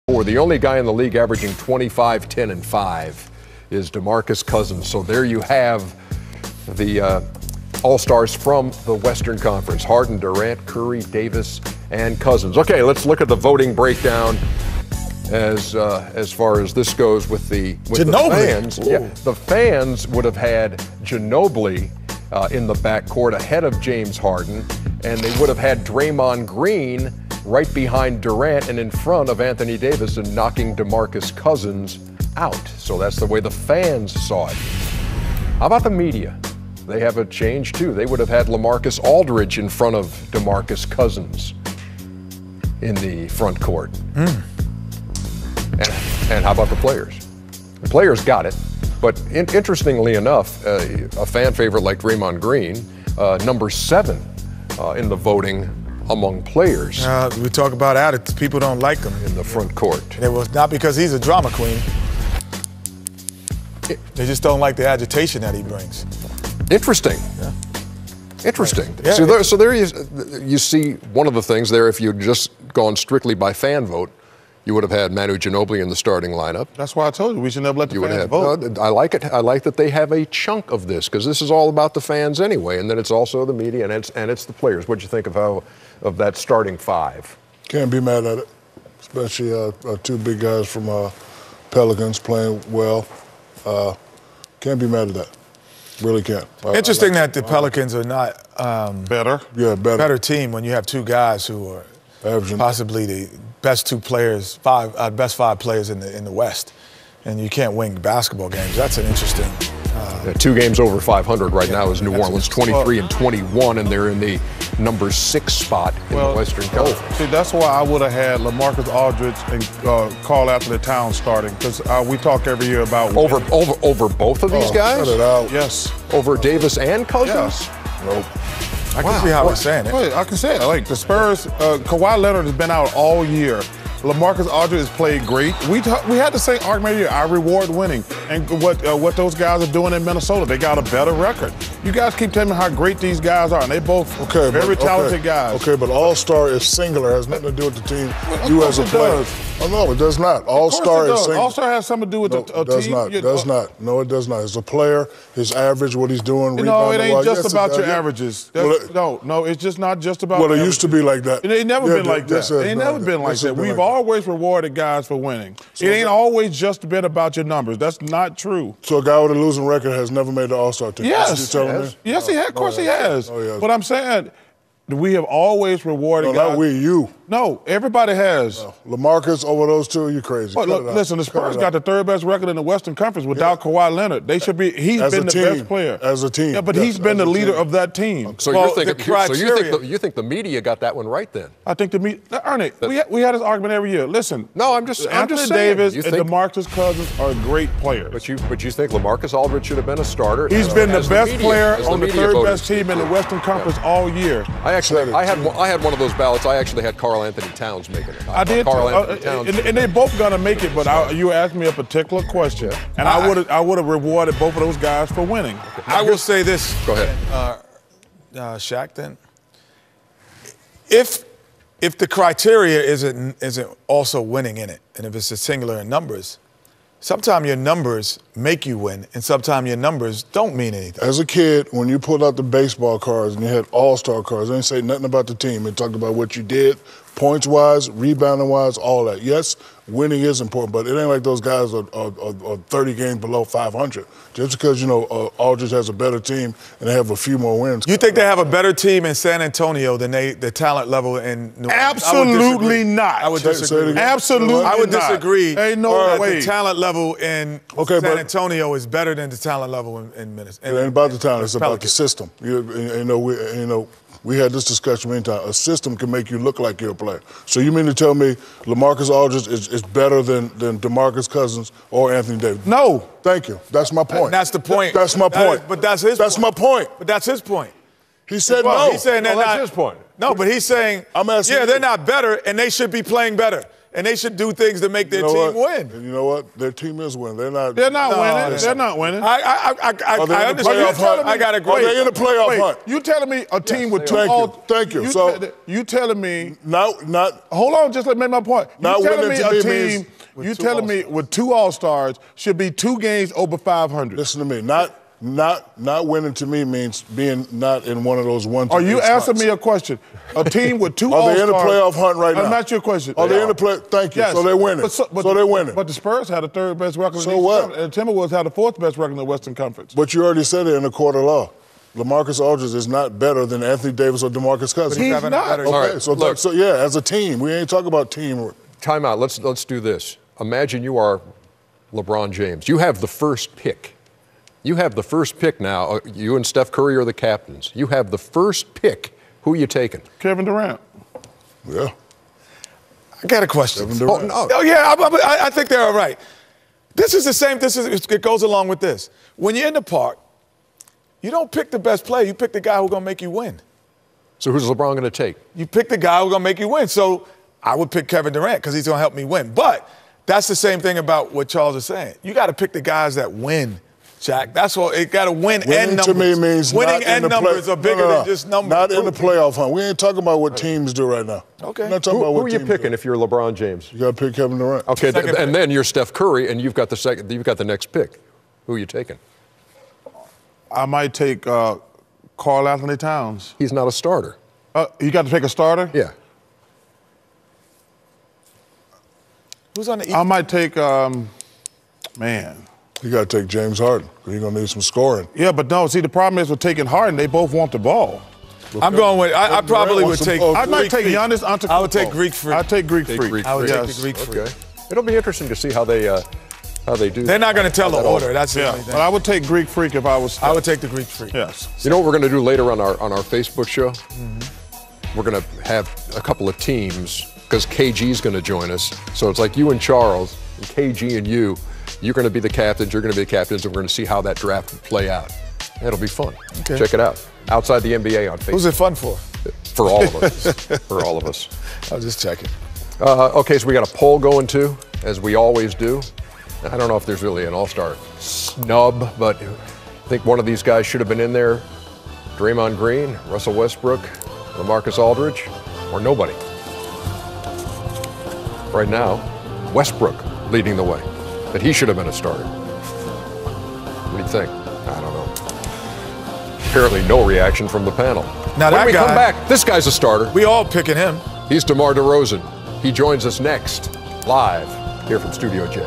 The only guy in the league averaging 25, 10, and 5 is DeMarcus Cousins. So there you have the All-Stars from the Western Conference. Harden, Durant, Curry, Davis, and Cousins. Okay, let's look at the voting breakdown as far as this goes with the fans. Yeah, the fans would have had Ginobili in the backcourt ahead of James Harden, and they would have had Draymond Green right behind Durant and in front of Anthony Davis and knocking DeMarcus Cousins out. So that's the way the fans saw it. How about the media? They have a change too. They would have had LaMarcus Aldridge in front of DeMarcus Cousins in the front court. And how about the players? The players got it, but interestingly enough, a fan favorite like Draymond Green, number 7 in the voting among players. We talk about attitude. People don't like him in the front court. It was not because he's a drama queen. They just don't like the agitation that he brings. Interesting. Yeah. Interesting. Yeah, So there you see one of the things there. If you'd just gone strictly by fan vote, you would have had Manu Ginobili in the starting lineup. That's why I told you we should never let the fans vote. I like it. I like that they have a chunk of this because this is all about the fans anyway, and then it's also the media and it's the players. What'd you think of that starting 5? Can't be mad at it, especially 2 big guys from Pelicans playing well. Can't be mad at that. Really can't. Interesting that the Pelicans are not better. Yeah, better team when you have 2 guys who are averaging possibly the best 2 players, best 5 players in the West, and you can't win basketball games. That's an interesting. 2 games over 500 right now is New Orleans, 23 and 21, and they're in the number 6 spot in the Western Conference. See, that's why I would have had LaMarcus Aldridge and Carl Anthony Towns starting, because we talk every year about over both of these guys. Cut it out. Yes. Over Davis and Cousins. Yes. Nope. I can see how he's saying it. Wait, I can say it. Like the Spurs, Kawhi Leonard has been out all year. LaMarcus Aldridge has played great. We had the same argument here. I reward winning, and what those guys are doing in Minnesota, they got a better record. You guys keep telling me how great these guys are, and they both very talented guys. Okay, but All-Star is singular. It has nothing to do with the team. You as a player. Oh no, it does not. All-Star is singular. All-Star has something to do with the team. Does not. No, it does not. As a player, his average, what he's doing, no, it ain't just about your averages. No, it's just not just about. Well, it used to be like that. It ain't never been like that. It ain't never been like that. We've always rewarded guys for winning. It ain't always just been about your numbers. That's not true. So a guy with a losing record has never made the All-Star team? Yes. Yes, he has. Of course he has. But I'm saying we have always rewarded guys. Not we, you. No, everybody has. LaMarcus over those 2, you crazy. But look, listen, the Spurs got the 3rd best record in the Western Conference without Kawhi Leonard. They should be. He's been the best player as a team. Yeah, but he's been the leader of that team. So you think the media got that one right then? I think the media. Ernie, we had this argument every year. Listen. No, I'm just saying. Davis and DeMarcus Cousins are great players. But you think LaMarcus Aldridge should have been a starter? He's been the best player on the 3rd best team in the Western Conference all year. I had one of those ballots. I actually had Carl Anthony Towns making it. I did, and they both gonna make it. But you asked me a particular question, and I would have rewarded both of those guys for winning. Okay. I will say this. Go ahead, Shaq. Then, if the criteria isn't also winning in it, and if it's a singular in numbers, sometimes your numbers make you win, and sometimes your numbers don't mean anything. As a kid, when you pulled out the baseball cards and you had All-Star cards, they didn't say nothing about the team. It talked about what you did, points-wise, rebounding-wise, all that. Yes, winning is important, but it ain't like those guys are 30 games below 500. Just because, Aldridge has a better team and they have a few more wins. You think they have a better team in San Antonio than the talent level in New Orleans? Absolutely not. I would disagree. Absolutely I would disagree. Ain't no way. The talent level in San Antonio is better than the talent level in Minnesota. It ain't about the talent. It's about the system. We had this discussion many times. A system can make you look like you're a player. So you mean to tell me LaMarcus Aldridge is better than DeMarcus Cousins or Anthony Davis? No. Thank you. That's my point. That's the point. That's my point. But that's his point. That's my point. But that's his point. He said no. He's saying that's his point. No, but he's saying, I'm asking they're not better, and they should be playing better. and they should do things to make their team win. And you know what? Their team is winning. They're not winning. They're not winning. I understand. I got to agree. Are they in the playoff hunt? You telling me a team with two Thank you. You telling me not hold on, just let me make my point. Not you telling winning me to a me team you telling me with 2 All-Stars should be 2 games over 500. Listen to me. Not winning to me means being not in one of those 1-2. Are you answering me a question? A team with 2 Are All-Stars. they in the playoff hunt right now? That's not your question. Are they in the play? Thank you. Yes. So they're winning. So they're winning. But the Spurs had the 3rd best record. So what? And the Timberwolves had the 4th best record in the Western Conference. But you already said it in the court of law. LaMarcus Aldridge is not better than Anthony Davis or DeMarcus Cousins. He's not. Okay, All right, so look. yeah, as a team, we ain't talking about team. Time out. Let's do this. Imagine you are LeBron James. You have the first pick. You have the first pick now. You and Steph Curry are the captains. You have the first pick. Who are you taking? Kevin Durant. Yeah. I got a question. Kevin Durant. Oh yeah, I think they're all right. This is the same. It goes along with this. When you're in the park, you don't pick the best player. You pick the guy who's going to make you win. So who's LeBron going to take? You pick the guy who's going to make you win. So I would pick Kevin Durant because he's going to help me win. But that's the same thing about what Charles is saying. You got to pick the guys that win, Shaq. That's what it got to win. Winning and numbers. to me means winning and numbers are bigger than just numbers. Not in the playoff hunt. We ain't talking about what teams do right now. Okay. We're not talking about what who are you teams picking do. if you're LeBron James? You got to pick Kevin Durant. Okay, and then you're Steph Curry, and you've got the next pick. Who are you taking? I might take Karl Anthony Towns. He's not a starter. You got to pick a starter? Yeah. Who's on the East? I might take, man. You got to take James Harden. You're going to need some scoring. Yeah, but no, see, the problem is with taking Harden, they both want the ball. I'm going with, I probably would take. I might take Giannis Antetokounmpo. I would take Greek Freak. I'd take Greek Freak. I would Yes. take the Greek Freak. Okay. It'll be interesting to see how they do. They're not going to tell the order. That's the only Yeah, thing. but I would take Greek Freak if I was. I would take the Greek Freak. Yes. You know what we're going to do later on our Facebook show? We're going to have a couple of teams because KG's going to join us. So it's like you and Charles, and KG and you. You're going to be the captains. You're going to be the captains, and we're going to see how that draft will play out. It'll be fun. Okay. Check it out. Outside the NBA on Facebook. Who's it fun for? For all of us. For all of us. I'll just check it. Okay, so we got a poll going too, as we always do. I don't know if there's really an all-star snub, but I think one of these guys should have been in there. Draymond Green, Russell Westbrook, LaMarcus Aldridge, or nobody. Right now, Westbrook leading the way. But he should have been a starter. What do you think? I don't know. Apparently no reaction from the panel. Now when that we guy, come back, this guy's a starter. We all picking him. He's DeMar DeRozan. He joins us next, live here from Studio J.